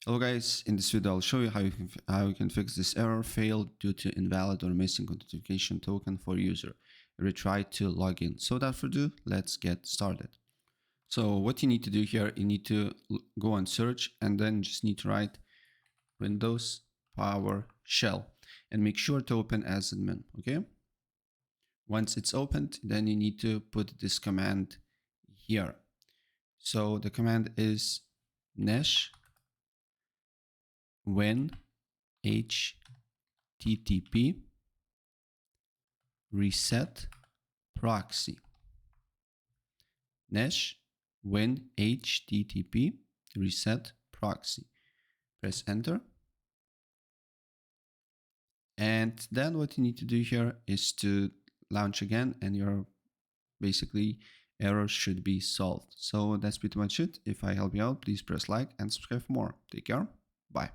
Hello guys, in this video I'll show you how you can fix this error failed due to invalid or missing authentication token for user. Retry to log in. So without further ado, let's get started. So what you need to do here, you need to go and search and then just need to write Windows PowerShell and make sure to open as admin, okay? Once it's opened, then you need to put this command here. So the command is nesh when http reset proxy. Nesh when http reset proxy. Press enter. And then what you need to do here is to launch again, and your basically error should be solved. So that's pretty much it. If I help you out, please press like and subscribe for more. Take care. Bye.